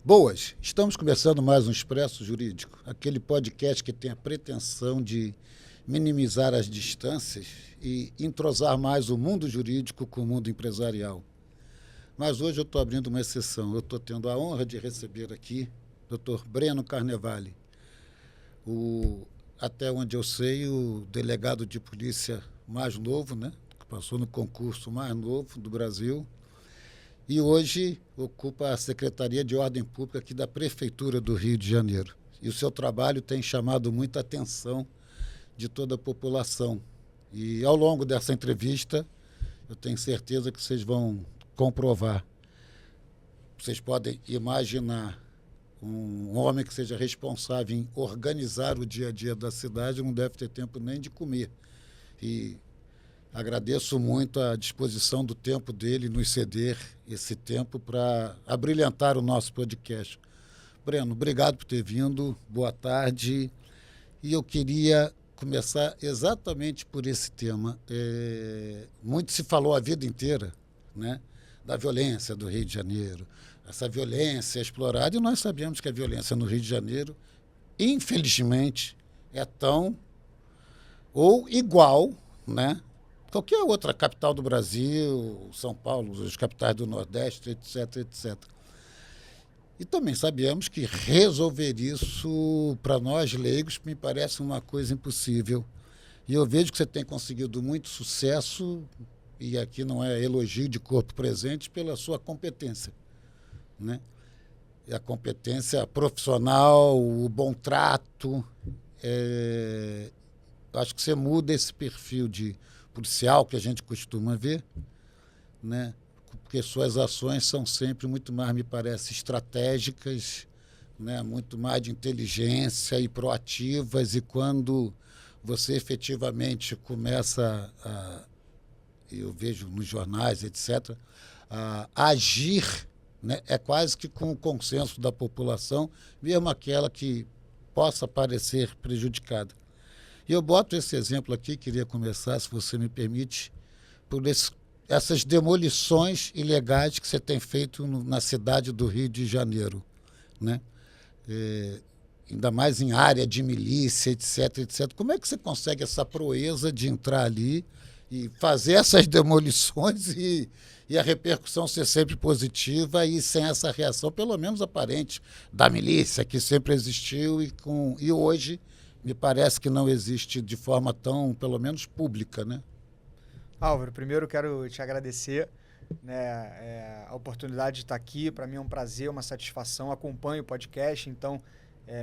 Boas, estamos começando mais um Expresso Jurídico, aquele podcast que tem a pretensão de minimizar as distâncias e entrosar mais o mundo jurídico com o mundo empresarial. Mas hoje eu estou abrindo uma exceção, eu estou tendo a honra de receber aqui o Dr. Breno Carnevale, até onde eu sei, o delegado de polícia mais novo, né, que passou no concurso mais novo do Brasil, e hoje ocupa a Secretaria de Ordem Pública aqui da Prefeitura do Rio de Janeiro. E o seu trabalho tem chamado muita atenção de toda a população. E ao longo dessa entrevista, eu tenho certeza que vocês vão comprovar. Vocês podem imaginar um homem que seja responsável em organizar o dia a dia da cidade, não deve ter tempo nem de comer. E agradeço muito a disposição do tempo dele nos ceder esse tempo para abrilhantar o nosso podcast. Breno, obrigado por ter vindo, boa tarde. E eu queria começar exatamente por esse tema. Muito se falou a vida inteira, né, da violência do Rio de Janeiro, essa violência explorada, e nós sabemos que a violência no Rio de Janeiro, infelizmente, é tão ou igual, né, qualquer outra capital do Brasil, São Paulo, as capitais do Nordeste, etc, etc. E também sabemos que resolver isso, para nós leigos, me parece uma coisa impossível. E eu vejo que você tem conseguido muito sucesso, e aqui não é elogio de corpo presente, pela sua competência, né? E a competência profissional, o bom trato. Acho que você muda esse perfil de policial que a gente costuma ver, né? Porque suas ações são sempre muito mais, me parece, estratégicas, né? Muito mais de inteligência e proativas, e quando você efetivamente começa eu vejo nos jornais, etc., a agir, né? É quase que com o consenso da população, mesmo aquela que possa parecer prejudicada. E eu boto esse exemplo aqui, queria começar, se você me permite, por essas demolições ilegais que você tem feito na cidade do Rio de Janeiro, né? Ainda mais em área de milícia, etc, etc. Como é que você consegue essa proeza de entrar ali e fazer essas demolições e a repercussão ser sempre positiva e sem essa reação, pelo menos aparente, da milícia, que sempre existiu e hoje me parece que não existe de forma tão, pelo menos, pública, né? Álvaro, primeiro quero te agradecer, né, a oportunidade de estar aqui. Para mim é um prazer, uma satisfação. Acompanho o podcast, então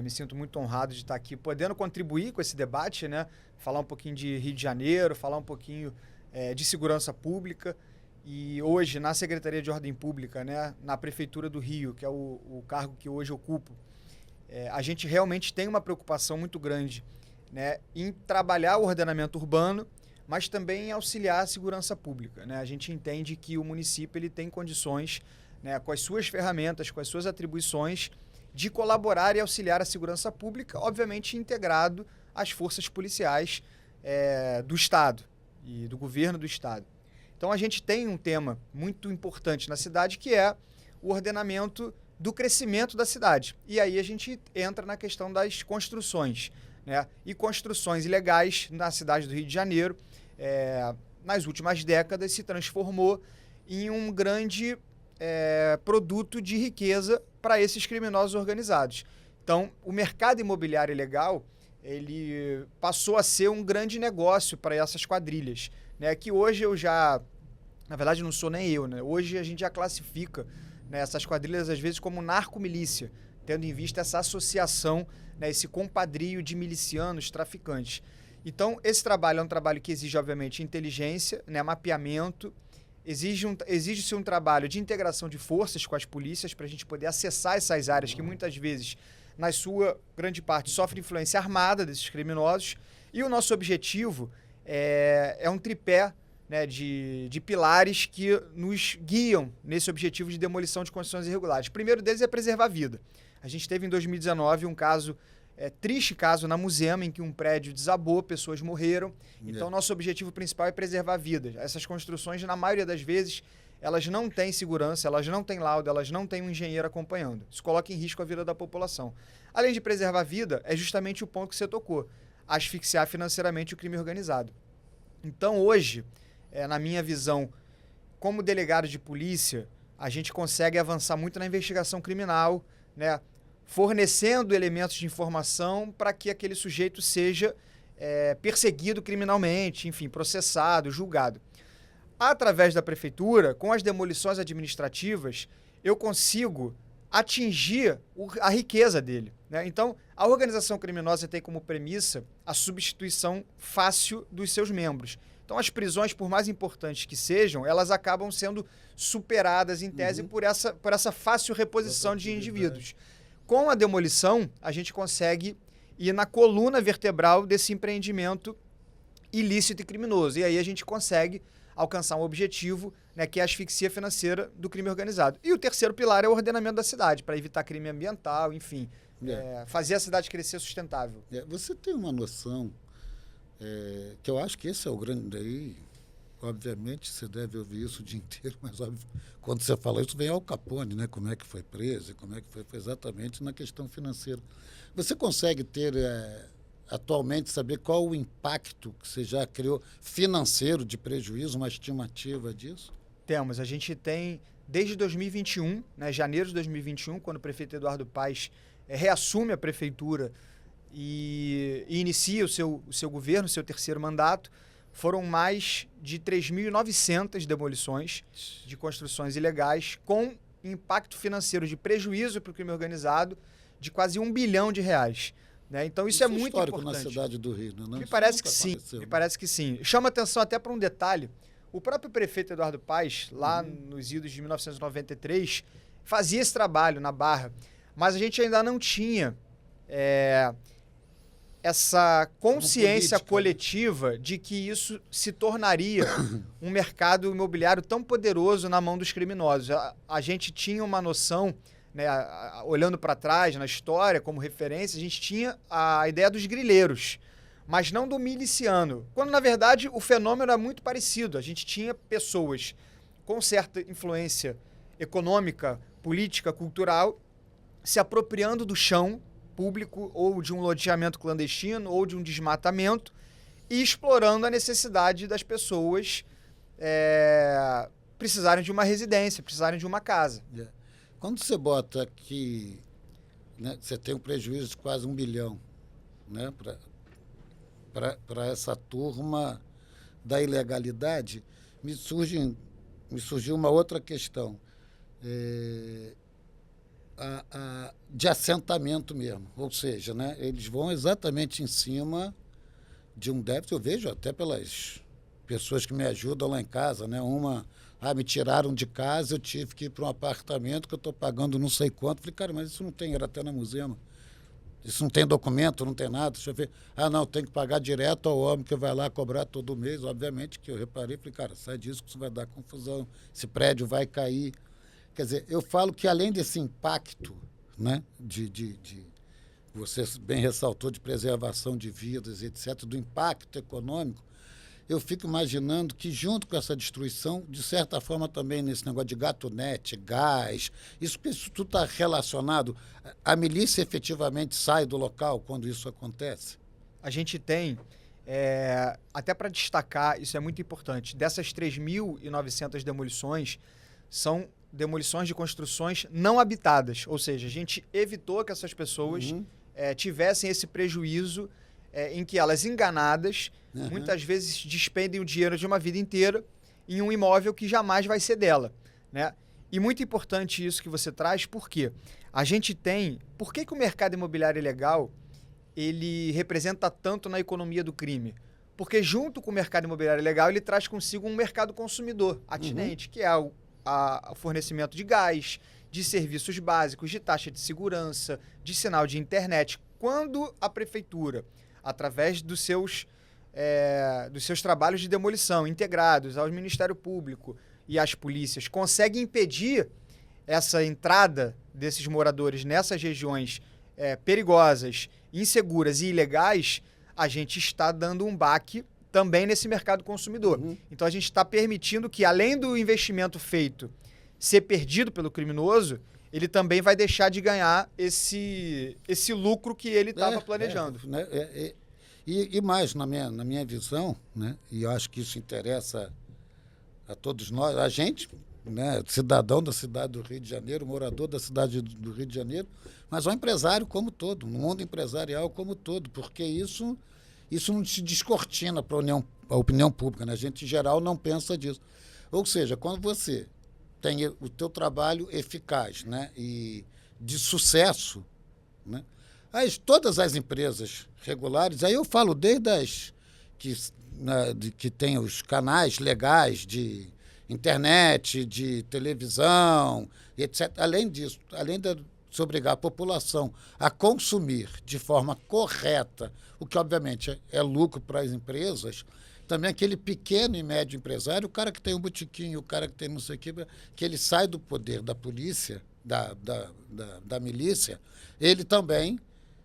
me sinto muito honrado de estar aqui, podendo contribuir com esse debate, né? Falar um pouquinho de Rio de Janeiro, falar um pouquinho de segurança pública. E hoje, na Secretaria de Ordem Pública, né, na Prefeitura do Rio, que é o cargo que hoje ocupo, a gente realmente tem uma preocupação muito grande, né, em trabalhar o ordenamento urbano, mas também em auxiliar a segurança pública, né? A gente entende que o município ele tem condições, né, com as suas ferramentas, com as suas atribuições, de colaborar e auxiliar a segurança pública, obviamente integrado às forças policiais do Estado e do governo do Estado. Então a gente tem um tema muito importante na cidade, que é o ordenamento do crescimento da cidade. E aí a gente entra na questão das construções, né? E construções ilegais na cidade do Rio de Janeiro, nas últimas décadas, se transformou em um grande produto de riqueza para esses criminosos organizados. Então, o mercado imobiliário ilegal, ele passou a ser um grande negócio para essas quadrilhas, né? Que hoje na verdade não sou nem eu, né? Hoje a gente já classifica, né, essas quadrilhas às vezes como narcomilícia, tendo em vista essa associação, né, esse compadrio de milicianos, traficantes. Então, esse trabalho é um trabalho que exige, obviamente, inteligência, né, mapeamento, exige-se um trabalho de integração de forças com as polícias para a gente poder acessar essas áreas que muitas vezes, na sua grande parte, sofrem influência armada desses criminosos. E o nosso objetivo é um tripé, né, de pilares que nos guiam nesse objetivo de demolição de construções irregulares. O primeiro deles é preservar a vida. A gente teve em 2019 um caso, triste caso na Muzema, em que um prédio desabou, pessoas morreram. Então, nosso objetivo principal é preservar vidas. Essas construções, na maioria das vezes, elas não têm segurança, elas não têm laudo, elas não têm um engenheiro acompanhando. Isso coloca em risco a vida da população. Além de preservar a vida, é justamente o ponto que você tocou, asfixiar financeiramente o crime organizado. Então, hoje, na minha visão, como delegado de polícia, a gente consegue avançar muito na investigação criminal, né? Fornecendo elementos de informação para que aquele sujeito seja perseguido criminalmente, enfim, processado, julgado. Através da prefeitura, com as demolições administrativas, eu consigo atingir a riqueza dele, né? Então, a organização criminosa tem como premissa a substituição fácil dos seus membros. Então, as prisões, por mais importantes que sejam, elas acabam sendo superadas, em tese, por essa fácil reposição de indivíduos. Com a demolição, a gente consegue ir na coluna vertebral desse empreendimento ilícito e criminoso. E aí a gente consegue alcançar um objetivo, né, que é a asfixia financeira do crime organizado. E o terceiro pilar é o ordenamento da cidade, para evitar crime ambiental, enfim, fazer a cidade crescer sustentável. Você tem uma noção, que eu acho que esse é o grande daí, obviamente você deve ouvir isso o dia inteiro, mas óbvio, quando você fala isso vem Al Capone, né? Como é que foi preso, como é que foi exatamente na questão financeira. Você consegue ter atualmente saber qual o impacto que você já criou financeiro de prejuízo, uma estimativa disso? Temos, a gente tem desde 2021, né, janeiro de 2021, quando o prefeito Eduardo Paes reassume a prefeitura e inicia o seu governo, o seu terceiro mandato, foram mais de 3.900 demolições de construções ilegais, com impacto financeiro de prejuízo para o crime organizado de quase R$1 bilhão. Né? Então isso é muito histórico importante. Na cidade do Rio, não? Me parece que sim. Me parece que sim. Chama atenção até para um detalhe. O próprio prefeito Eduardo Paes, lá nos idos de 1993, fazia esse trabalho na Barra, mas a gente ainda não tinha essa consciência coletiva de que isso se tornaria um mercado imobiliário tão poderoso na mão dos criminosos. A gente tinha uma noção, né, olhando para trás na história como referência, a gente tinha a ideia dos grileiros, mas não do miliciano, quando na verdade o fenômeno era muito parecido. A gente tinha pessoas com certa influência econômica, política, cultural, se apropriando do chão público ou de um loteamento clandestino ou de um desmatamento e explorando a necessidade das pessoas precisarem de uma residência, precisarem de uma casa. Quando você bota que, né, você tem um prejuízo de quase R$1 bilhão, né, para essa turma da ilegalidade, me surgiu uma outra questão. De assentamento mesmo, ou seja, né, eles vão exatamente em cima de um débito. Eu vejo até pelas pessoas que me ajudam lá em casa, né, me tiraram de casa, eu tive que ir para um apartamento que eu estou pagando não sei quanto. Falei, cara, mas isso não tem, era até na Musema, isso não tem documento, não tem nada, deixa eu ver. Não, tem que pagar direto ao homem que vai lá cobrar todo mês. Obviamente que eu reparei, falei, cara, sai disso que isso vai dar confusão, esse prédio vai cair. Quer dizer, eu falo que além desse impacto, né, você bem ressaltou, de preservação de vidas, etc., do impacto econômico, eu fico imaginando que junto com essa destruição, de certa forma também nesse negócio de gatunete, gás, isso tudo está relacionado, a milícia efetivamente sai do local quando isso acontece? A gente tem, até para destacar, isso é muito importante, dessas 3.900 demolições, são demolições de construções não habitadas, ou seja, a gente evitou que essas pessoas tivessem esse prejuízo em que elas, enganadas, muitas vezes despendem o dinheiro de uma vida inteira em um imóvel que jamais vai ser dela, né? E muito importante isso que você traz, porque a gente tem... Por que o mercado imobiliário ilegal ele representa tanto na economia do crime? Porque junto com o mercado imobiliário ilegal ele traz consigo um mercado consumidor atinente, que é o fornecimento de gás, de serviços básicos, de taxa de segurança, de sinal de internet. Quando a prefeitura, através dos seus trabalhos de demolição integrados ao Ministério Público e às polícias, consegue impedir essa entrada desses moradores nessas regiões perigosas, inseguras e ilegais, a gente está dando um baque também nesse mercado consumidor. Então a gente está permitindo que, além do investimento feito ser perdido pelo criminoso, ele também vai deixar de ganhar esse lucro que ele estava planejando. Né? E mais, na minha visão, né? E eu acho que isso interessa a todos nós, a gente, né, cidadão da cidade do Rio de Janeiro, morador da cidade do Rio de Janeiro, mas o empresário como todo, no mundo empresarial como todo, porque isso não se descortina para a opinião pública, né? A gente, em geral, não pensa disso. Ou seja, quando você tem o teu trabalho eficaz, né, e de sucesso, né, todas as empresas regulares, aí eu falo desde as que tem os canais legais de internet, de televisão, etc. Além disso, além de se obrigar a população a consumir de forma correta, o que obviamente é lucro para as empresas, também aquele pequeno e médio empresário, o cara que tem um botiquinho, o cara que tem não sei o quê, que ele sai do poder da polícia, da milícia, ele também,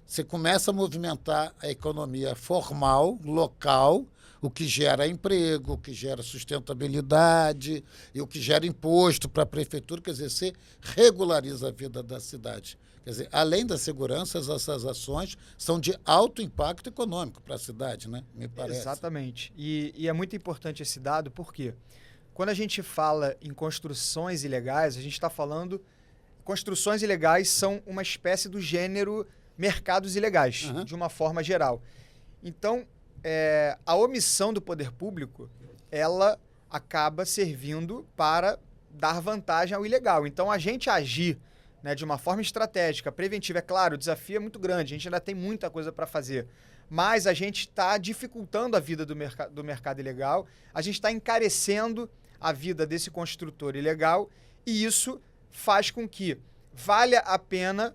você começa a movimentar a economia formal, local, o que gera emprego, o que gera sustentabilidade e o que gera imposto para a prefeitura, quer dizer, você regulariza a vida da cidade. Quer dizer, além da segurança, essas ações são de alto impacto econômico para a cidade, né? Me parece. Exatamente. E é muito importante esse dado, porque quando a gente fala em construções ilegais, a gente está falando... Construções ilegais são uma espécie do gênero mercados ilegais, de uma forma geral. Então, a omissão do poder público, ela acaba servindo para dar vantagem ao ilegal. Então, a gente agir, né, de uma forma estratégica, preventiva, é claro, o desafio é muito grande, a gente ainda tem muita coisa para fazer, mas a gente está dificultando a vida do mercado ilegal, a gente está encarecendo a vida desse construtor ilegal e isso faz com que valha a pena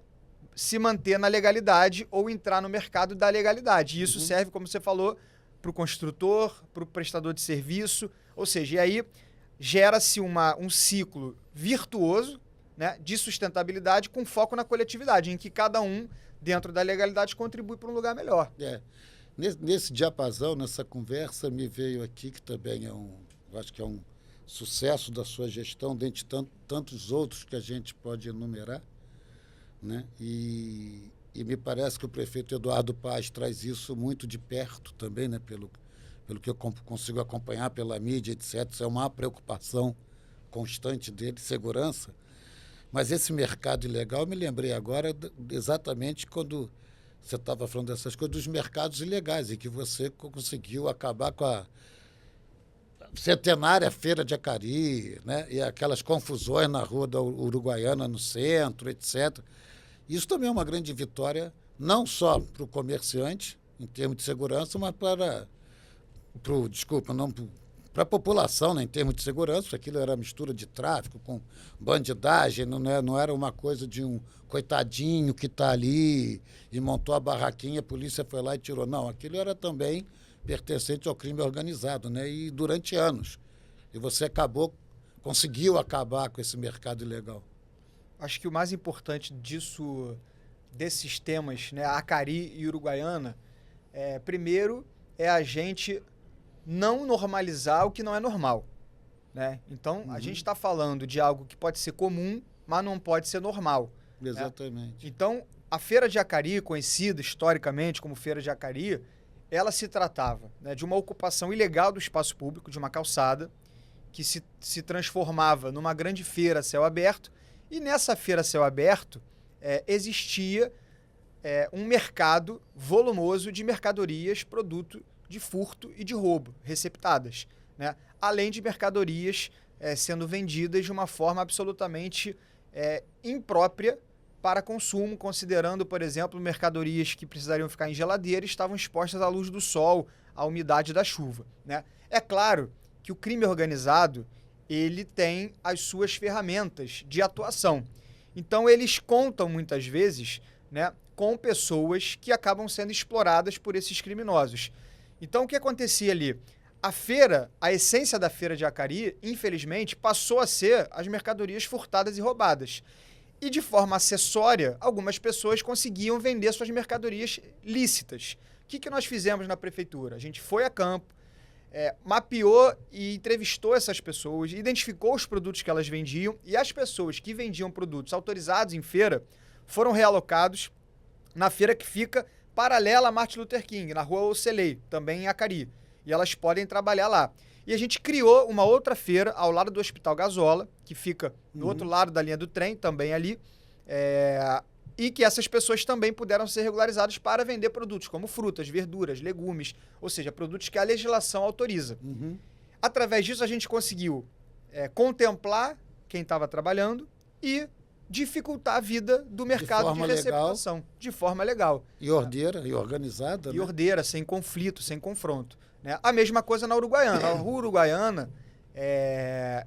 se manter na legalidade ou entrar no mercado da legalidade. E isso serve, como você falou, para o construtor, para o prestador de serviço, ou seja, e aí gera-se um ciclo virtuoso, né, de sustentabilidade com foco na coletividade, em que cada um, dentro da legalidade, contribui para um lugar melhor. Nesse diapasão, nessa conversa, me veio aqui, que também acho que é um sucesso da sua gestão, dentre tantos outros que a gente pode enumerar, né? E me parece que o prefeito Eduardo Paes traz isso muito de perto também, né? Pelo que eu consigo acompanhar pela mídia, etc. Isso é uma preocupação constante dele, segurança. Mas esse mercado ilegal, eu me lembrei agora exatamente quando você estava falando dessas coisas, dos mercados ilegais, em que você conseguiu acabar com a centenária Feira de Acari, né? E aquelas confusões na Rua da Uruguaiana, no centro, etc. Isso também é uma grande vitória, não só para o comerciante, em termos de segurança, mas para a população, né, em termos de segurança, porque aquilo era mistura de tráfico com bandidagem, não era uma coisa de um coitadinho que está ali e montou a barraquinha, a polícia foi lá e tirou. Não, aquilo era também pertencente ao crime organizado, né? E durante anos. E você conseguiu acabar com esse mercado ilegal. Acho que o mais importante desses temas, né, Acari e Uruguaiana, primeiro é a gente não normalizar o que não é normal, né? Então, a gente está falando de algo que pode ser comum, mas não pode ser normal. Exatamente. Né? Então, a Feira de Acari, conhecida historicamente como Feira de Acari, ela se tratava, né, de uma ocupação ilegal do espaço público, de uma calçada, que se transformava numa grande feira a céu aberto, e nessa feira a céu aberto existia um mercado volumoso de mercadorias, produto de furto e de roubo, receptadas, né? Além de mercadorias sendo vendidas de uma forma absolutamente imprópria para consumo, considerando, por exemplo, mercadorias que precisariam ficar em geladeira e estavam expostas à luz do sol, à umidade da chuva, né? É claro que o crime organizado, ele tem as suas ferramentas de atuação. Então, eles contam, muitas vezes, né, com pessoas que acabam sendo exploradas por esses criminosos. Então, o que acontecia ali? A essência da Feira de Acari, infelizmente, passou a ser as mercadorias furtadas e roubadas. E, de forma acessória, algumas pessoas conseguiam vender suas mercadorias lícitas. O que nós fizemos na prefeitura? A gente foi a campo, mapeou e entrevistou essas pessoas, identificou os produtos que elas vendiam e as pessoas que vendiam produtos autorizados em feira foram realocados na feira que fica paralela a Martin Luther King, na rua Ocelei, também em Acari. E elas podem trabalhar lá. E a gente criou uma outra feira ao lado do Hospital Gazola, que fica do outro lado da linha do trem, também ali, e que essas pessoas também puderam ser regularizadas para vender produtos como frutas, verduras, legumes, ou seja, produtos que a legislação autoriza. Através disso, a gente conseguiu contemplar quem estava trabalhando e dificultar a vida do mercado de receptação de forma legal. E ordeira, e organizada. E ordeira, sem conflito, sem confronto. Né? A mesma coisa na Uruguaiana. A rua Uruguaiana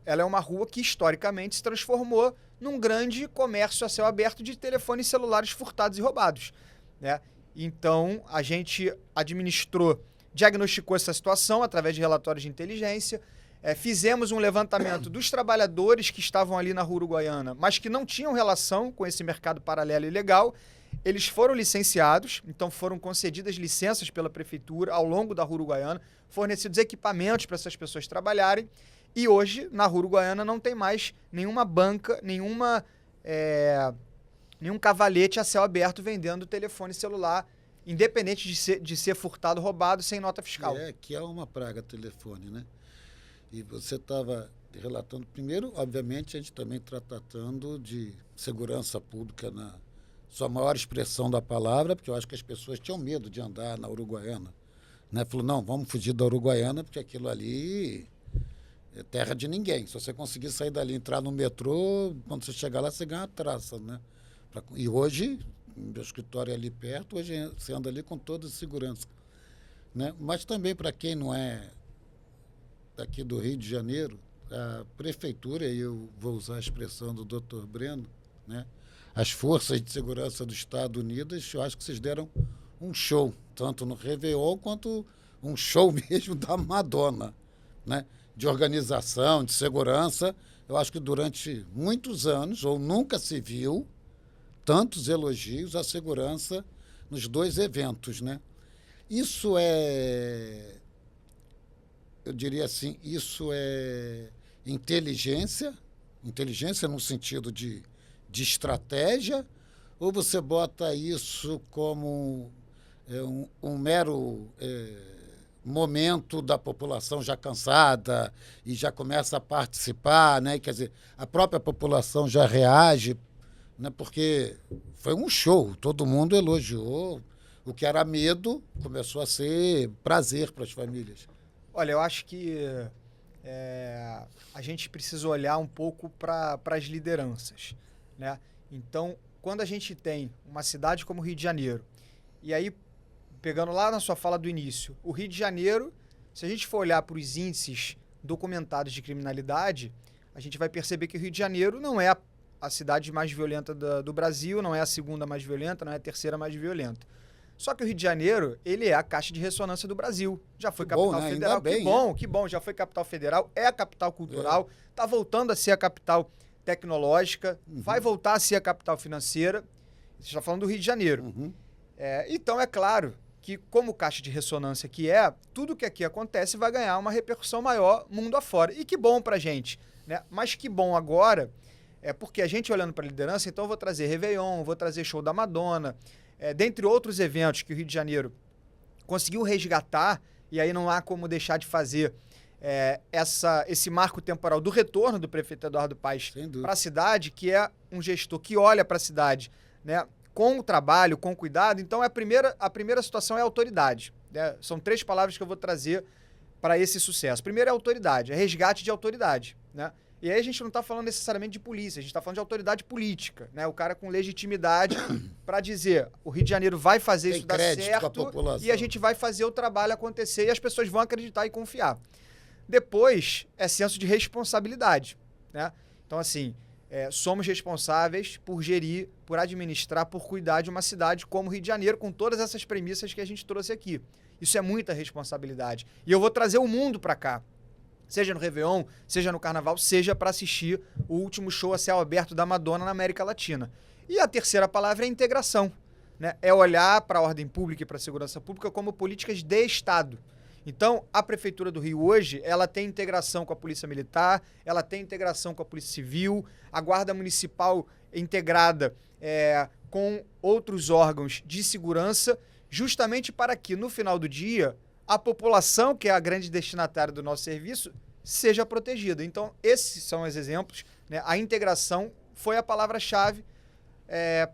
ela é uma rua que historicamente se transformou num grande comércio a céu aberto de telefones celulares furtados e roubados. Né? Então, a gente diagnosticou essa situação através de relatórios de inteligência, fizemos um levantamento dos trabalhadores que estavam ali na rua Uruguaiana, mas que não tinham relação com esse mercado paralelo e ilegal. Eles foram licenciados, então foram concedidas licenças pela prefeitura ao longo da rua Uruguaiana, fornecidos equipamentos para essas pessoas trabalharem, e hoje, na rua Uruguaiana, não tem mais nenhuma banca, nenhum cavalete a céu aberto vendendo telefone celular, independente de ser furtado, roubado, sem nota fiscal. Que é uma praga telefone, né? E você estava relatando, primeiro, obviamente, a gente também está tratando de segurança pública na sua maior expressão da palavra, porque eu acho que as pessoas tinham medo de andar na Uruguaiana. Né? Falou, não, vamos fugir da Uruguaiana, porque aquilo ali é terra de ninguém. Se você conseguir sair dali, entrar no metrô, quando você chegar lá, você ganha uma traça. Né? E hoje, meu escritório é ali perto, hoje você anda ali com toda a segurança. Né? Mas também, para quem não é daqui do Rio de Janeiro, a prefeitura, e eu vou usar a expressão do Dr. Breno, né? As forças de segurança do Estado Unidas, eu acho que vocês deram um show, tanto no Réveillon quanto um show mesmo da Madonna, né? De organização, de segurança. Eu acho que durante muitos anos, ou nunca se viu, tantos elogios à segurança nos dois eventos, né? Isso eu diria assim, isso é inteligência no sentido de estratégia, ou você bota isso como um mero momento da população já cansada e já começa a participar, né? Quer dizer, a própria população já reage, né? Porque foi um show, todo mundo elogiou, o que era medo começou a ser prazer para as famílias. Olha, eu acho que a gente precisa olhar um pouco para as lideranças, né? Então, quando a gente tem uma cidade como o Rio de Janeiro, e aí, pegando lá na sua fala do início, o Rio de Janeiro, se a gente for olhar para os índices documentados de criminalidade, a gente vai perceber que o Rio de Janeiro não é a cidade mais violenta do Brasil, não é a segunda mais violenta, não é a terceira mais violenta. Só que o Rio de Janeiro, ele é a caixa de ressonância do Brasil. Já foi capital federal. Ainda bem, que bom, já foi capital federal, é a capital cultural, está voltando a ser a capital tecnológica, vai voltar a ser a capital financeira. Você está falando do Rio de Janeiro. Então, é claro que, como caixa de ressonância que tudo que aqui acontece vai ganhar uma repercussão maior mundo afora. E que bom pra gente, né? Mas que bom agora, porque a gente olhando para a liderança, então eu vou trazer Réveillon, vou trazer show da Madonna, dentre outros eventos que o Rio de Janeiro conseguiu resgatar, e aí não há como deixar de fazer esse marco temporal do retorno do prefeito Eduardo Paes para a cidade, que é um gestor que olha para a cidade, né, com o trabalho, com cuidado. Então, a primeira situação é autoridade. Né? São 3 palavras que eu vou trazer para esse sucesso. Primeiro é autoridade, é resgate de autoridade, né? E aí a gente não está falando necessariamente de polícia, a gente está falando de autoridade política, né? O cara com legitimidade para dizer, o Rio de Janeiro vai fazer isso dar certo e a gente vai fazer o trabalho acontecer e as pessoas vão acreditar e confiar. Depois é senso de responsabilidade, né? Então, assim, somos responsáveis por gerir, por administrar, por cuidar de uma cidade como o Rio de Janeiro, com todas essas premissas que a gente trouxe aqui. Isso é muita responsabilidade. E eu vou trazer o mundo para cá. Seja no Réveillon, seja no Carnaval, seja para assistir o último show a céu aberto da Madonna na América Latina. E a terceira palavra é integração, né? É olhar para a ordem pública e para a segurança pública como políticas de Estado. Então, a Prefeitura do Rio hoje, ela tem integração com a Polícia Militar, ela tem integração com a Polícia Civil, a Guarda Municipal integrada com outros órgãos de segurança, justamente para que, no final do dia, a população, que é a grande destinatária do nosso serviço, seja protegida. Então, esses são os exemplos, né? A integração foi a palavra-chave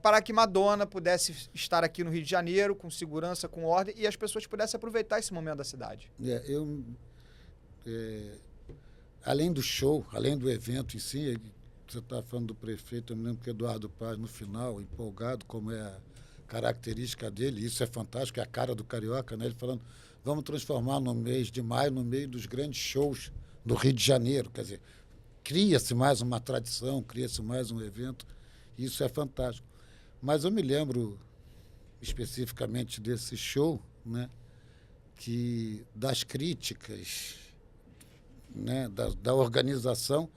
para que Madonna pudesse estar aqui no Rio de Janeiro, com segurança, com ordem, e as pessoas pudessem aproveitar esse momento da cidade. Além do show, além do evento em si, você está falando do prefeito, eu me lembro que Eduardo Paz, no final, empolgado, como é a característica dele, isso é fantástico, é a cara do carioca, né? Ele falando, vamos transformar no mês de maio no meio dos grandes shows do Rio de Janeiro. Quer dizer, cria-se mais uma tradição, cria-se mais um evento, isso é fantástico. Mas eu me lembro especificamente desse show, né, das críticas, né, da organização,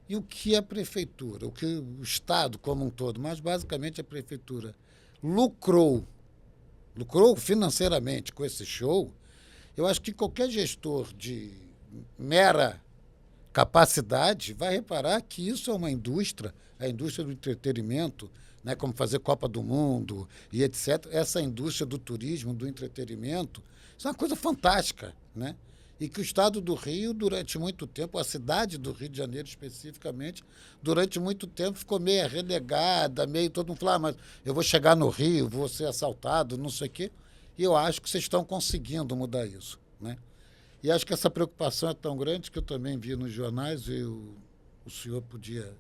e o que a prefeitura, o que o Estado como um todo, mas basicamente a prefeitura, lucrou financeiramente com esse show. Eu acho que qualquer gestor de mera capacidade vai reparar que isso é uma indústria, a indústria do entretenimento, né, como fazer Copa do Mundo e etc. Essa indústria do turismo, do entretenimento, isso é uma coisa fantástica, né? E que o Estado do Rio, durante muito tempo, a cidade do Rio de Janeiro especificamente, durante muito tempo ficou meio relegada, meio todo mundo falava, mas eu vou chegar no Rio, vou ser assaltado, não sei o quê. E eu acho que vocês estão conseguindo mudar isso, né? E acho que essa preocupação é tão grande que eu também vi nos jornais, e o senhor podia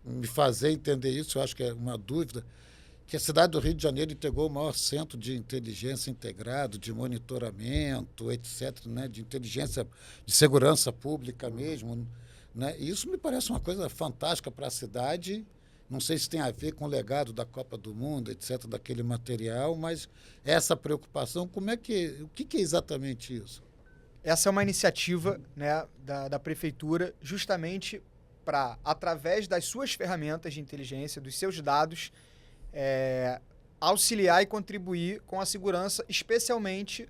me fazer entender isso, eu acho que é uma dúvida, que a cidade do Rio de Janeiro integrou o maior centro de inteligência integrado, de monitoramento, etc., né, de inteligência, de segurança pública mesmo, né? E isso me parece uma coisa fantástica para a cidade. Não sei se tem a ver com o legado da Copa do Mundo, etc., daquele material, mas essa preocupação, o que é exatamente isso? Essa é uma iniciativa, né, da Prefeitura, justamente para, através das suas ferramentas de inteligência, dos seus dados, auxiliar e contribuir com a segurança, especialmente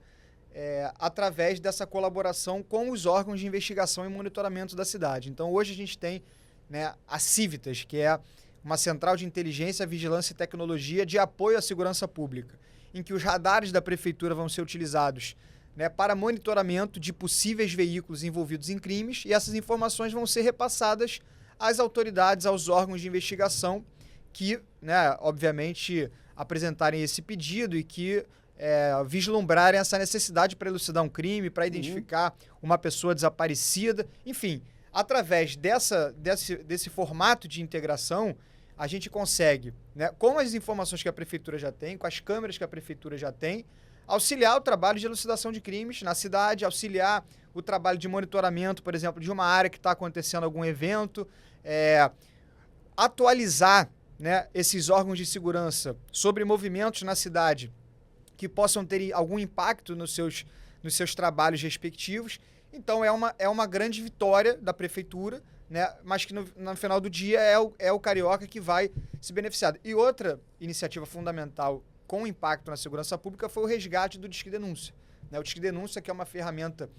através dessa colaboração com os órgãos de investigação e monitoramento da cidade. Então, hoje a gente tem, né, a Civitas, que é uma central de inteligência, vigilância e tecnologia de apoio à segurança pública, em que os radares da Prefeitura vão ser utilizados, né, para monitoramento de possíveis veículos envolvidos em crimes, e essas informações vão ser repassadas às autoridades, aos órgãos de investigação que, né, obviamente, apresentarem esse pedido e que vislumbrarem essa necessidade para elucidar um crime, para identificar uma pessoa desaparecida. Enfim, através desse formato de integração, a gente consegue, né, com as informações que a Prefeitura já tem, com as câmeras que a Prefeitura já tem, auxiliar o trabalho de elucidação de crimes na cidade, auxiliar o trabalho de monitoramento, por exemplo, de uma área que está acontecendo algum evento, atualizar, né, esses órgãos de segurança sobre movimentos na cidade que possam ter algum impacto nos seus trabalhos respectivos. Então, é uma grande vitória da Prefeitura, né, mas que no final do dia é o carioca que vai se beneficiar. E outra iniciativa fundamental com impacto na segurança pública foi o resgate do Disque Denúncia, né? O Disque Denúncia, que é uma ferramenta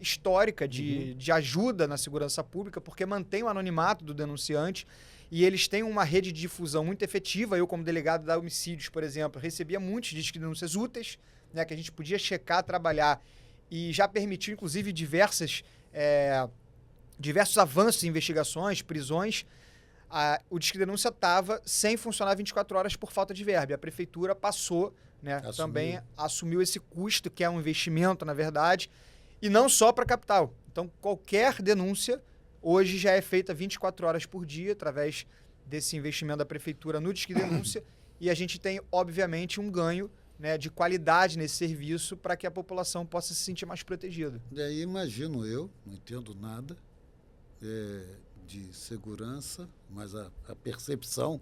histórica de ajuda na segurança pública, porque mantém o anonimato do denunciante, e eles têm uma rede de difusão muito efetiva. Eu, como delegado da homicídios, por exemplo, recebia muitos disques de denúncias úteis, né, que a gente podia checar, trabalhar, e já permitiu, inclusive, diversos avanços em investigações, prisões. O Disque Denúncia estava sem funcionar 24 horas por falta de verba. A Prefeitura passou, né, também assumiu esse custo, que é um investimento, na verdade, e não só para a capital. Então, qualquer denúncia hoje já é feita 24 horas por dia, através desse investimento da Prefeitura no Disque Denúncia, e a gente tem, obviamente, um ganho, né, de qualidade nesse serviço para que a população possa se sentir mais protegida. Daí imagino eu, não entendo nada de segurança, mas a percepção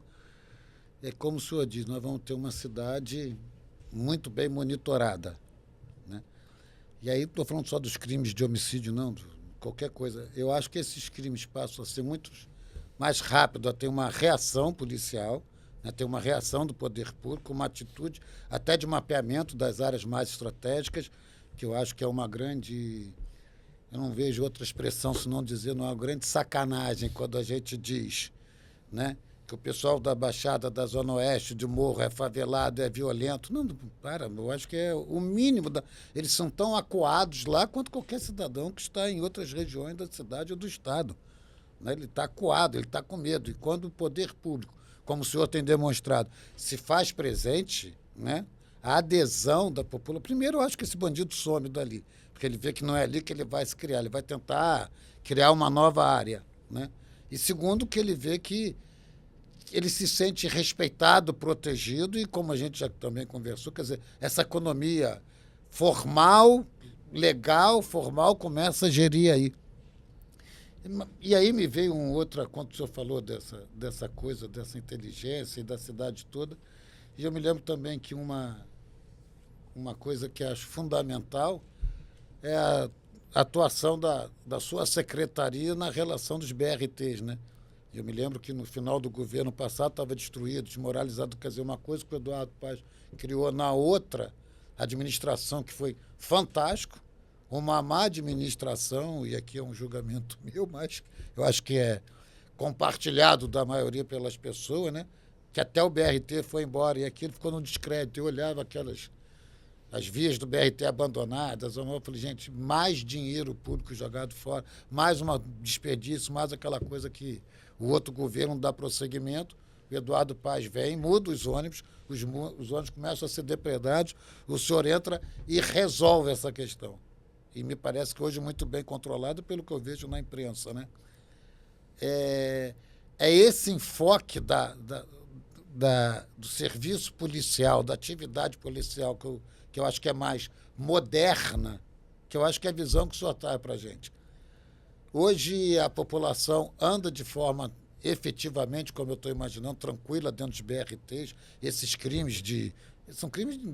é como o senhor diz, nós vamos ter uma cidade muito bem monitorada, né? E aí, estou falando só dos crimes de homicídio, não, qualquer coisa. Eu acho que esses crimes passam a ser muito mais rápido, a ter uma reação policial, né, ter uma reação do poder público, uma atitude até de mapeamento das áreas mais estratégicas, que eu acho que é uma grande... Eu não vejo outra expressão senão dizer uma grande sacanagem quando a gente diz, né, que o pessoal da Baixada, da Zona Oeste, de Morro, é favelado, é violento. Não, para, eu acho que é o mínimo. Eles são tão acuados lá quanto qualquer cidadão que está em outras regiões da cidade ou do estado. Né? Ele está acuado, ele está com medo. E quando o poder público, como o senhor tem demonstrado, se faz presente, né, a adesão da população... Primeiro, eu acho que esse bandido some dali, porque ele vê que não é ali que ele vai se criar, ele vai tentar criar uma nova área. Né? E segundo, que ele vê que ele se sente respeitado, protegido, e como a gente já também conversou, quer dizer, essa economia formal, legal, formal, começa a gerir aí. E aí me veio outra, quando o senhor falou dessa coisa, dessa inteligência e da cidade toda, e eu me lembro também que uma coisa que acho fundamental é a atuação da sua secretaria na relação dos BRTs, né? Eu me lembro que no final do governo passado estava destruído, desmoralizado. Quer dizer, uma coisa que o Eduardo Paes criou na outra administração, que foi fantástico, uma má administração, e aqui é um julgamento meu, mas eu acho que é compartilhado da maioria pelas pessoas, né? Que até o BRT foi embora e aquilo ficou no descrédito. Eu olhava as vias do BRT abandonadas, eu falei, gente, mais dinheiro público jogado fora, mais um desperdício, mais aquela coisa que o outro governo dá prosseguimento. O Eduardo Paes vem, muda os ônibus começam a ser depredados, o senhor entra e resolve essa questão. E me parece que hoje muito bem controlado pelo que eu vejo na imprensa. Né? É esse enfoque do serviço policial, da atividade policial, que eu acho que é mais moderna, que eu acho que é a visão que o senhor traz para a gente. Hoje a população anda de forma efetivamente, como eu estou imaginando, tranquila dentro dos BRTs. Esses crimes são crimes de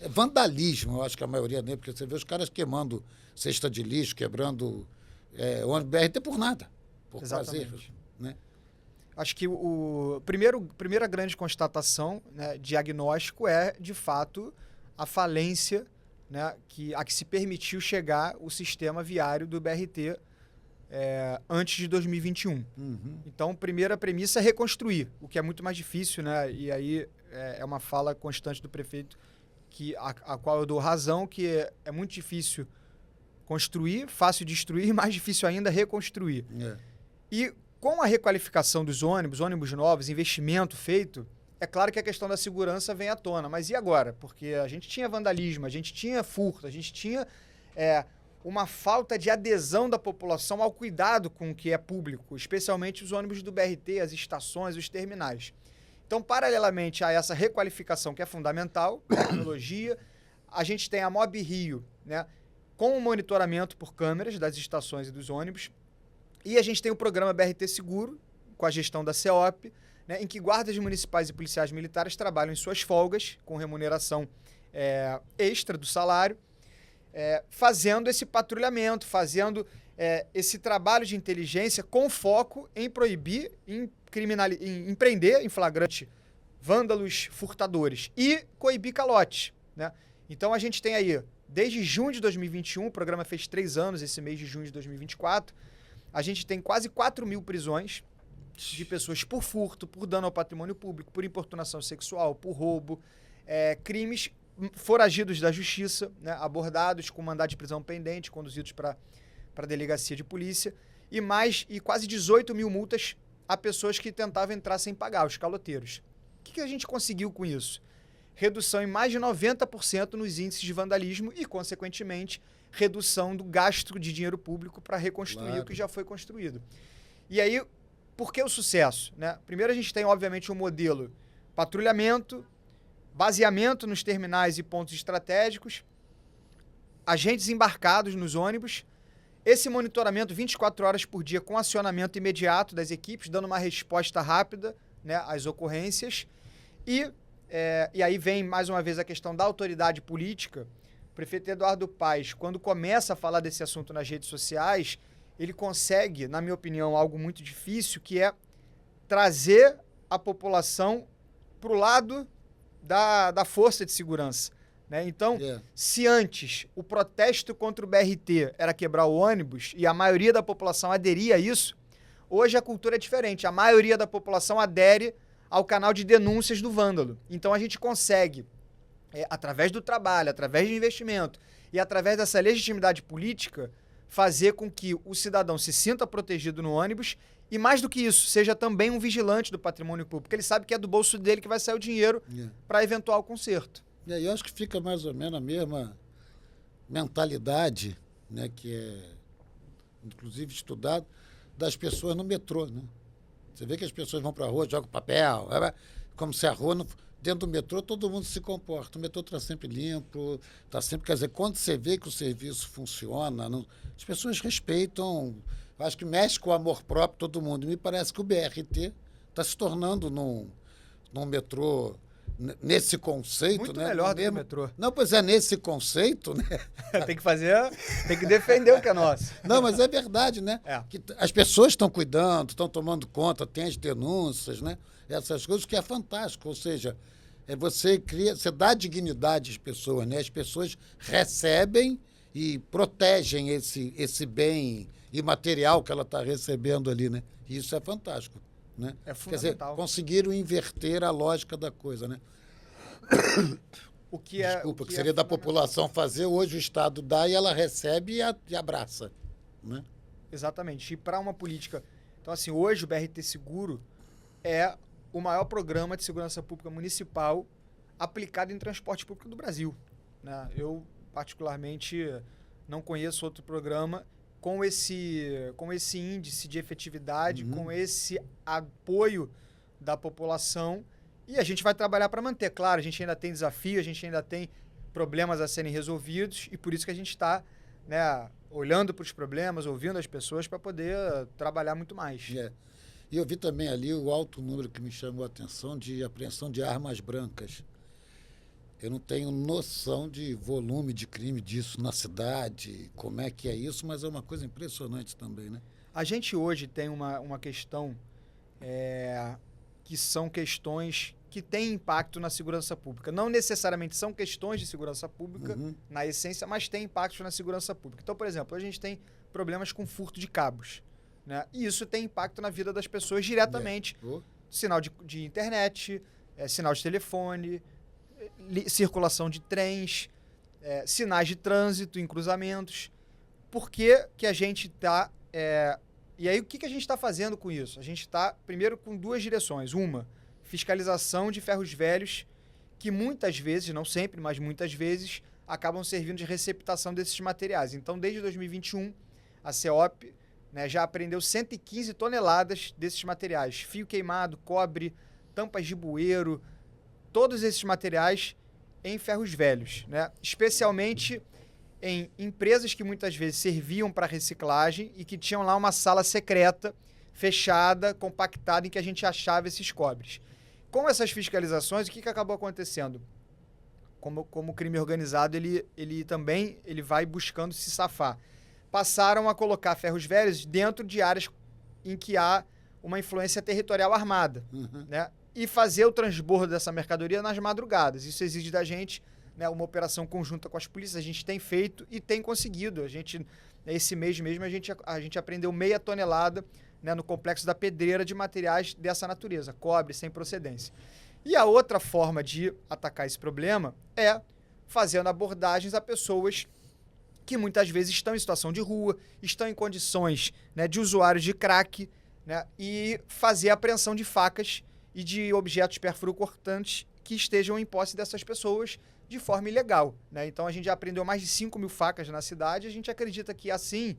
vandalismo, eu acho que a maioria dele, porque você vê os caras queimando cesta de lixo, quebrando ônibus BRT por nada, por prazer. Né? Acho que primeira grande constatação, né, diagnóstico é, de fato, a falência, né, a que se permitiu chegar o sistema viário do BRT antes de 2021. Uhum. Então, primeira premissa é reconstruir, o que é muito mais difícil, né? E aí é uma fala constante do prefeito, a qual eu dou razão, que é muito difícil construir, fácil destruir, mais difícil ainda reconstruir. E com a requalificação dos ônibus novos, investimento feito, é claro que a questão da segurança vem à tona. Mas e agora? Porque a gente tinha vandalismo, a gente tinha furto, a gente tinha uma falta de adesão da população ao cuidado com o que é público, especialmente os ônibus do BRT, as estações, os terminais. Então, paralelamente a essa requalificação que é fundamental, tecnologia, a gente tem a Mob Rio, né, com o monitoramento por câmeras das estações e dos ônibus, e a gente tem o programa BRT Seguro, com a gestão da CEOP, né, em que guardas municipais e policiais militares trabalham em suas folgas, com remuneração extra do salário, fazendo esse patrulhamento, fazendo esse trabalho de inteligência com foco em proibir, em prender em flagrante vândalos, furtadores e coibir calotes. Né? Então a gente tem aí, desde junho de 2021, o programa fez 3 anos, esse mês de junho de 2024, a gente tem quase 4.000 prisões de pessoas por furto, por dano ao patrimônio público, por importunação sexual, por roubo, crimes foragidos da justiça, né, abordados com mandado de prisão pendente, conduzidos para a delegacia de polícia, e quase 18.000 multas a pessoas que tentavam entrar sem pagar, os caloteiros. O que a gente conseguiu com isso? Redução em mais de 90% nos índices de vandalismo e, consequentemente, redução do gasto de dinheiro público para reconstruir o que já foi construído. E aí, por que o sucesso? Né? Primeiro, a gente tem, obviamente, um modelo patrulhamento, baseamento nos terminais e pontos estratégicos, agentes embarcados nos ônibus, esse monitoramento 24 horas por dia com acionamento imediato das equipes, dando uma resposta rápida, né, às ocorrências. E aí vem, mais uma vez, a questão da autoridade política. O prefeito Eduardo Paes, quando começa a falar desse assunto nas redes sociais, ele consegue, na minha opinião, algo muito difícil, que é trazer a população para o lado da força de segurança, Né? Então, se antes o protesto contra o BRT era quebrar o ônibus e a maioria da população aderia a isso, hoje a cultura é diferente. A maioria da população adere ao canal de denúncias do vândalo. Então, a gente consegue, através do trabalho, através do investimento e através dessa legitimidade política, fazer com que o cidadão se sinta protegido no ônibus e, mais do que isso, seja também um vigilante do patrimônio público. Ele sabe que é do bolso dele que vai sair o dinheiro para eventual conserto. E aí eu acho que fica mais ou menos a mesma mentalidade, né, que é, inclusive, estudado, das pessoas no metrô. Né? Você vê que as pessoas vão para a rua, jogam papel, como se a rua... Dentro do metrô, todo mundo se comporta. O metrô está sempre limpo, está sempre... Quer dizer, quando você vê que o serviço funciona, as pessoas respeitam, acho que mexe com o amor próprio todo mundo. Me parece que o BRT está se tornando num metrô... Nesse conceito, muito né? melhor do que o metrô. Não, pois é, nesse conceito, né? Tem que defender o que é nosso. Não, mas é verdade, né? Que as pessoas estão cuidando, estão tomando conta, tem as denúncias, né? Essas coisas que é fantástico, ou seja, você dá dignidade às pessoas, né? As pessoas recebem e protegem esse bem imaterial que ela está recebendo ali, né? E isso é fantástico. Né? É fundamental. Quer dizer, conseguiram inverter a lógica da coisa, né? Desculpa, que seria da população fazer, hoje o Estado dá e ela recebe e abraça. Né? Exatamente. E para uma política... Então, assim, hoje o BRT Seguro é o maior programa de segurança pública municipal aplicado em transporte público do Brasil. Né? Eu, particularmente, não conheço outro programa com esse índice de efetividade, com esse apoio da população, e a gente vai trabalhar para manter. Claro, a gente ainda tem desafio, a gente ainda tem problemas a serem resolvidos, e por isso que a gente está, né, olhando para os problemas, ouvindo as pessoas para poder trabalhar muito mais. E eu vi também ali o alto número que me chamou a atenção de apreensão de armas brancas. Eu não tenho noção de volume de crime disso na cidade, como é que é isso, mas é uma coisa impressionante também, né? A gente hoje tem uma questão que são questões que têm impacto na segurança pública. Não necessariamente são questões de segurança pública, na essência, mas têm impacto na segurança pública. Então, por exemplo, a gente tem problemas com furto de cabos. Né? E isso tem impacto na vida das pessoas diretamente. Sinal de internet, sinal de telefone... circulação de trens, sinais de trânsito em cruzamentos. Por que a gente está... E aí, o que a gente está fazendo com isso? A gente está, primeiro, com duas direções. Uma, fiscalização de ferros velhos, que muitas vezes, não sempre, mas muitas vezes, acabam servindo de receptação desses materiais. Então, desde 2021, a CEOP, né, já apreendeu 115 toneladas desses materiais. Fio queimado, cobre, tampas de bueiro... todos esses materiais em ferros velhos, né? Especialmente em empresas que muitas vezes serviam para reciclagem e que tinham lá uma sala secreta, fechada, compactada, em que a gente achava esses cobres. Com essas fiscalizações, o que acabou acontecendo? Como crime organizado, ele também vai buscando se safar. Passaram a colocar ferros velhos dentro de áreas em que há uma influência territorial armada, né? E fazer o transbordo dessa mercadoria nas madrugadas. Isso exige da gente, né, uma operação conjunta com as polícias. A gente tem feito e tem conseguido. Esse mês mesmo, a gente apreendeu 0,5 tonelada, né, no Complexo da Pedreira de materiais dessa natureza, cobre sem procedência. E a outra forma de atacar esse problema é fazendo abordagens a pessoas que muitas vezes estão em situação de rua, estão em condições, né, de usuários de crack, né, e fazer a apreensão de facas e de objetos perfuro-cortantes que estejam em posse dessas pessoas de forma ilegal. Né? Então, a gente já apreendeu mais de 5.000 facas na cidade. A gente acredita que, assim,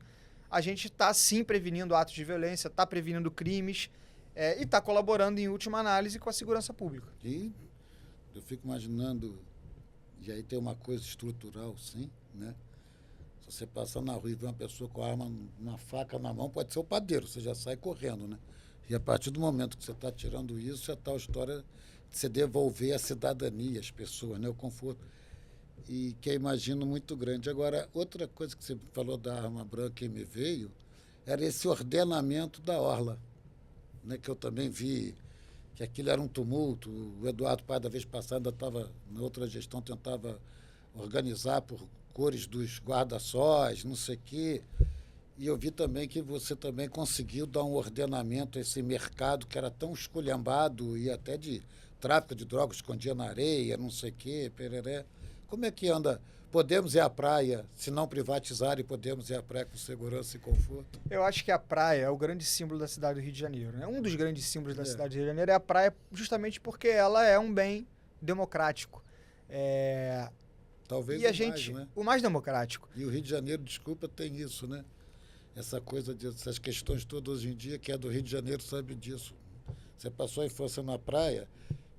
a gente está, sim, prevenindo atos de violência, está prevenindo crimes e está colaborando, em última análise, com a segurança pública. E eu fico imaginando, e aí tem uma coisa estrutural, sim, né? Se você passar na rua e ver uma pessoa com a arma, uma faca na mão, pode ser o padeiro, você já sai correndo, né? E a partir do momento que você está tirando isso, é tal história de você devolver a cidadania às pessoas, né? O conforto. E que eu imagino muito grande. Agora, outra coisa que você falou da arma branca e me veio, era esse ordenamento da orla, né? Que eu também vi que aquilo era um tumulto. O Eduardo Paes, da vez passada, estava, na outra gestão, tentava organizar por cores dos guarda-sóis, não sei o quê. E eu vi também que você também conseguiu dar um ordenamento a esse mercado que era tão esculhambado e até de tráfico de drogas, escondia na areia, não sei o quê, pereré. Como é que anda? Podemos ir à praia, se não privatizar, e podemos ir à praia com segurança e conforto? Eu acho que a praia é o grande símbolo da cidade do Rio de Janeiro, né? Um dos grandes símbolos da cidade do Rio de Janeiro é a praia, justamente porque ela é um bem democrático. Talvez E a o gente, mais, né? o mais democrático. E o Rio de Janeiro, desculpa, tem isso, né? Essa coisa dessas questões todas hoje em dia, que é do Rio de Janeiro, sabe disso. Você passou a infância na praia,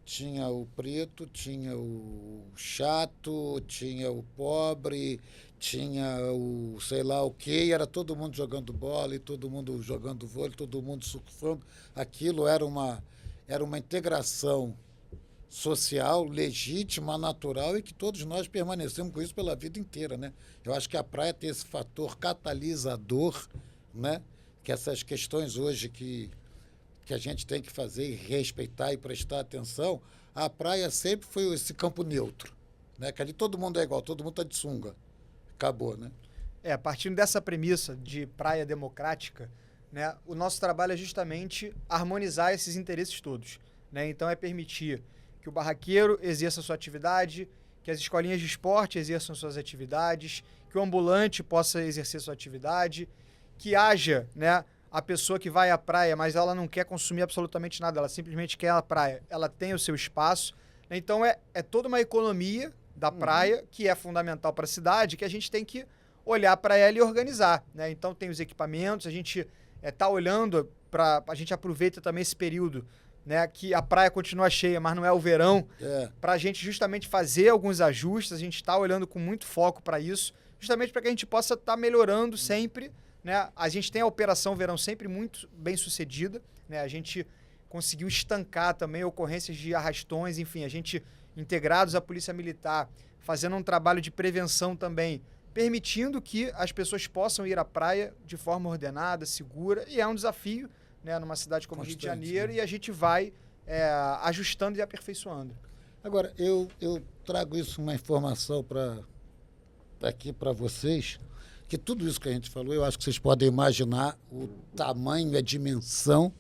tinha o preto, tinha o chato, tinha o pobre, tinha o sei lá o quê, e era todo mundo jogando bola, e todo mundo jogando vôlei, todo mundo surfando. Aquilo era uma integração social, legítima, natural, e que todos nós permanecemos com isso pela vida inteira, né? Eu acho que a praia tem esse fator catalisador, né? Que essas questões hoje que a gente tem que fazer e respeitar e prestar atenção, a praia sempre foi esse campo neutro, né? Que ali todo mundo é igual, todo mundo está de sunga. Acabou, né? Partindo dessa premissa de praia democrática, né, o nosso trabalho é justamente harmonizar esses interesses todos, né? Então é permitir que o barraqueiro exerça sua atividade, que as escolinhas de esporte exerçam suas atividades, que o ambulante possa exercer sua atividade, que haja, né, a pessoa que vai à praia, mas ela não quer consumir absolutamente nada, ela simplesmente quer a praia, ela tem o seu espaço. Então é toda uma economia da praia que é fundamental para a cidade, que a gente tem que olhar para ela e organizar, né? Então tem os equipamentos, a gente está olhando a gente aproveita também esse período, né, que a praia continua cheia, mas não é o verão, para a gente justamente fazer alguns ajustes. A gente está olhando com muito foco para isso, justamente para que a gente possa estar melhorando sempre, né? A gente tem a Operação Verão sempre muito bem sucedida, né? A gente conseguiu estancar também ocorrências de arrastões, enfim, a gente, integrados à Polícia Militar, fazendo um trabalho de prevenção também, permitindo que as pessoas possam ir à praia de forma ordenada, segura, e é um desafio, né, numa cidade como Rio de Janeiro, né? E a gente vai ajustando e aperfeiçoando. Agora, eu trago isso, uma informação aqui para vocês, que tudo isso que a gente falou, eu acho que vocês podem imaginar o tamanho e a dimensão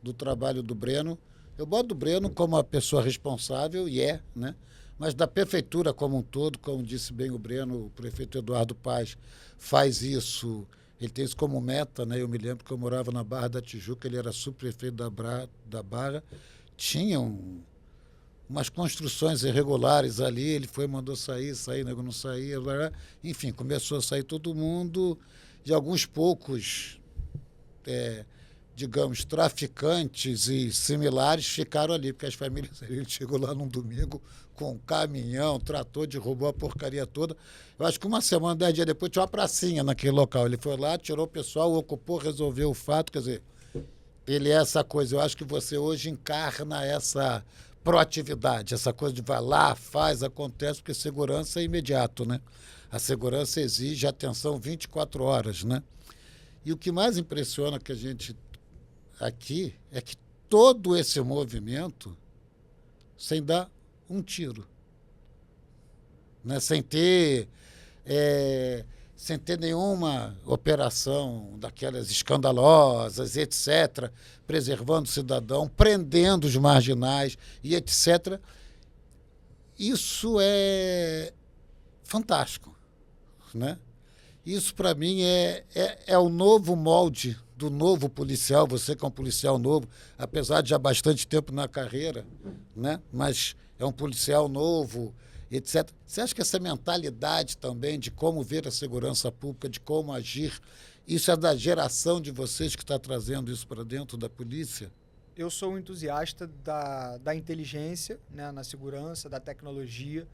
do trabalho do Breno. Eu boto o Breno como a pessoa responsável, né? Mas da prefeitura como um todo, como disse bem o Breno, o prefeito Eduardo Paz faz isso. Ele tem isso como meta, né? Eu me lembro que eu morava na Barra da Tijuca, ele era subprefeito da Barra, tinham umas construções irregulares ali, ele mandou sair, nego não saía, enfim, começou a sair todo mundo, e alguns poucos, digamos, traficantes e similares ficaram ali, porque as famílias, ele chegou lá num domingo com um caminhão, trator, derrubou a porcaria toda. Eu acho que uma semana, 10 dias depois, tinha uma pracinha naquele local. Ele foi lá, tirou o pessoal, ocupou, resolveu o fato. Quer dizer, ele é essa coisa. Eu acho que você hoje encarna essa proatividade, essa coisa de vai lá, faz, acontece, porque segurança é imediato, né? A segurança exige atenção 24 horas, né? E o que mais impressiona que a gente aqui é que todo esse movimento sem dar um tiro, né? Sem ter nenhuma operação daquelas escandalosas, etc., preservando o cidadão, prendendo os marginais e etc. Isso é fantástico, né? Isso, para mim, é o novo molde do novo policial. Você que é um policial novo, apesar de já bastante tempo na carreira, né? Mas é um policial novo, etc. Você acha que essa mentalidade também de como ver a segurança pública, de como agir, isso é da geração de vocês que está trazendo isso para dentro da polícia? Eu sou um entusiasta da inteligência, né, na segurança, da tecnologia.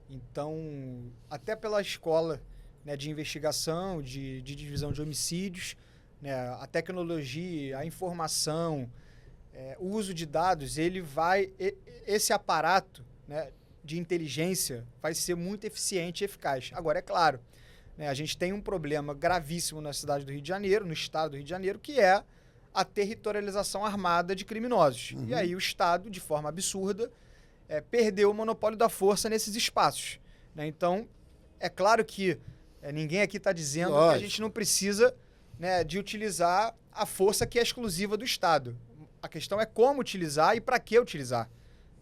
Então, até pela escola, né, de investigação, de divisão de homicídios, né, a tecnologia, a informação, o uso de dados, esse aparato, né, de inteligência vai ser muito eficiente e eficaz. Agora, é claro, né, a gente tem um problema gravíssimo na cidade do Rio de Janeiro, no estado do Rio de Janeiro, que é a territorialização armada de criminosos. E aí o Estado, de forma absurda, perdeu o monopólio da força nesses espaços. né? Então, é claro que ninguém aqui está dizendo que a Lógico. gente não precisa, né, de utilizar a força que é exclusiva do Estado. A questão é como utilizar e para que utilizar,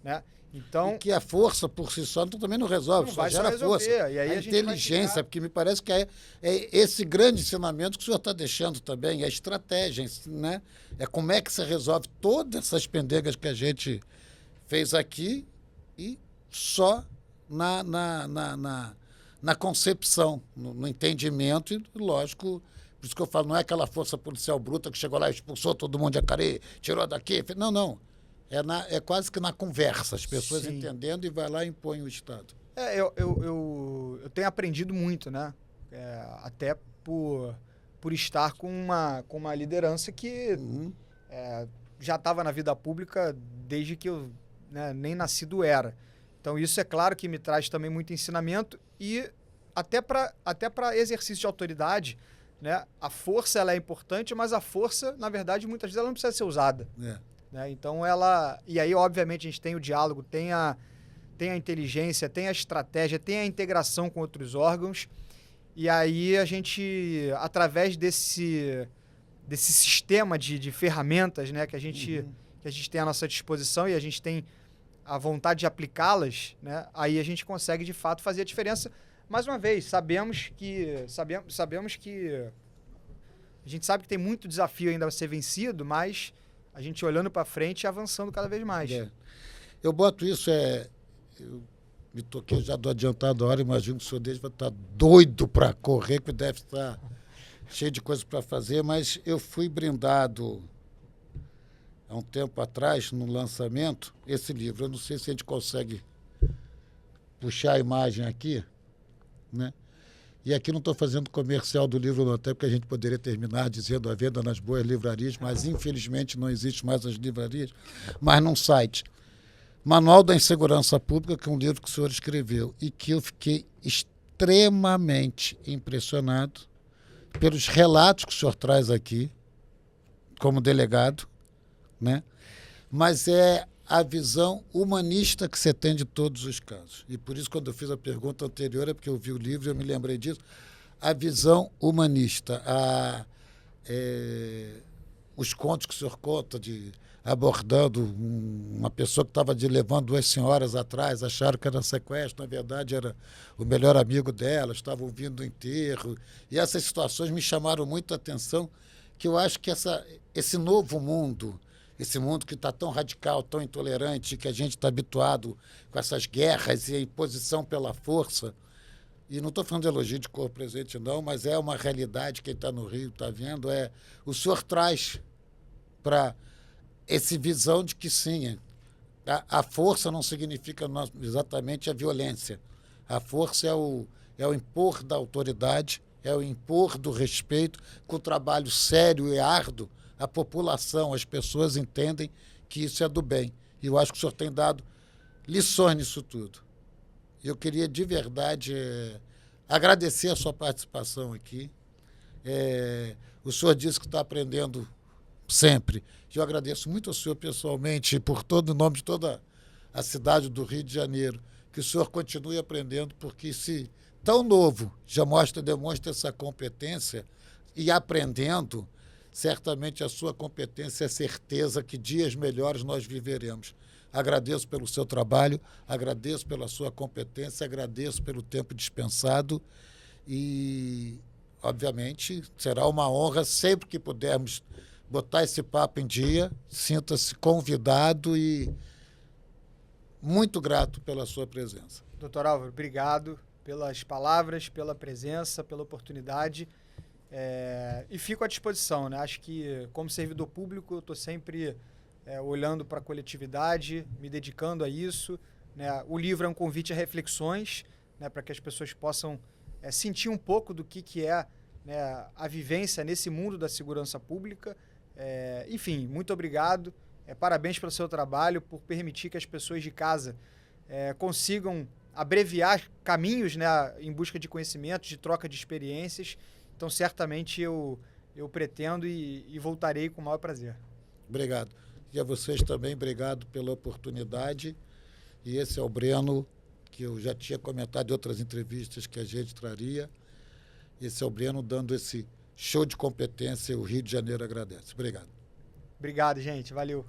né? Então, E que a força por si só também não resolve, não só vai só gera resolver. força. E aí A a gente vai inteligência, ficar- porque me parece que é esse grande ensinamento que o senhor está deixando também, é a estratégia, né? É como é que você resolve todas essas pendegas que a gente fez aqui e só na concepção, no entendimento e, lógico, por isso que eu falo, não é aquela força policial bruta que chegou lá e expulsou todo mundo de Jacareí, tirou daqui. Não, não. É quase que na conversa, as pessoas Sim. entendendo e vai lá e impõe o Estado. Eu tenho aprendido muito, né? Até por estar com uma liderança que Uhum. já estava na vida pública desde que eu, né, nem nascido era. Então isso é claro que me traz também muito ensinamento e até para exercício de autoridade, né? A força ela é importante, mas a força, na verdade, muitas vezes ela não precisa ser usada, É. né? Então e aí obviamente a gente tem o diálogo, tem a inteligência, tem a estratégia, tem a integração com outros órgãos. E aí a gente, através desse sistema de ferramentas, né, que a gente tem à nossa disposição e a gente tem a vontade de aplicá-las, né, aí a gente consegue de fato fazer a diferença. Mais uma vez, sabemos que a gente sabe que tem muito desafio ainda a ser vencido, mas a gente olhando para frente e avançando cada vez mais. É. Eu boto isso, eu me toquei já do adiantado a hora, imagino que o senhor deve estar doido para correr, que deve estar cheio de coisas para fazer, mas eu fui brindado há um tempo atrás, no lançamento, esse livro. Eu não sei se a gente consegue puxar a imagem aqui, né? E aqui não estou fazendo comercial do livro, não, até porque a gente poderia terminar dizendo a venda nas boas livrarias, mas infelizmente não existe mais as livrarias, mas num site. Manual da Insegurança Pública, que é um livro que o senhor escreveu e que eu fiquei extremamente impressionado pelos relatos que o senhor traz aqui, como delegado, né? Mas é a visão humanista que você tem de todos os casos. E por isso, quando eu fiz a pergunta anterior, é porque eu vi o livro e eu me lembrei disso. A visão humanista, os contos que o senhor conta abordando uma pessoa que estava levando 2 senhoras atrás, acharam que era sequestro, na verdade era o melhor amigo dela, estavam vindo do enterro. E essas situações me chamaram muito a atenção, que eu acho que esse novo mundo, esse mundo que está tão radical, tão intolerante, que a gente está habituado com essas guerras e a imposição pela força, e não estou falando de elogio de corpo presente, não, mas é uma realidade, quem está no Rio está vendo, o senhor traz para essa visão de que sim, a força não significa exatamente a violência. A força é o impor da autoridade, é o impor do respeito, com o trabalho sério e árduo, a população, as pessoas entendem que isso é do bem. E eu acho que o senhor tem dado lições nisso tudo. Eu queria, de verdade, agradecer a sua participação aqui. O senhor disse que está aprendendo sempre. Eu agradeço muito ao senhor pessoalmente, por todo o nome de toda a cidade do Rio de Janeiro, que o senhor continue aprendendo, porque se tão novo já demonstra essa competência e aprendendo, certamente a sua competência é certeza que dias melhores nós viveremos. Agradeço pelo seu trabalho, agradeço pela sua competência, agradeço pelo tempo dispensado e, obviamente, será uma honra sempre que pudermos botar esse papo em dia. Sinta-se convidado e muito grato pela sua presença. Doutor Álvaro, obrigado pelas palavras, pela presença, pela oportunidade. E fico à disposição, né? Acho que, como servidor público, eu estou sempre olhando para a coletividade, me dedicando a isso, né? O livro é um convite a reflexões, né? Para que as pessoas possam sentir um pouco do que é, né, a vivência nesse mundo da segurança pública. Enfim, muito obrigado. Parabéns pelo seu trabalho, por permitir que as pessoas de casa consigam abreviar caminhos, né, em busca de conhecimentos, de troca de experiências. Então, certamente, eu pretendo e voltarei com o maior prazer. Obrigado. E a vocês também, obrigado pela oportunidade. E esse é o Breno que eu já tinha comentado em outras entrevistas que a gente traria. Esse é o Breno dando esse show de competência, o Rio de Janeiro agradece. Obrigado. Obrigado, gente. Valeu.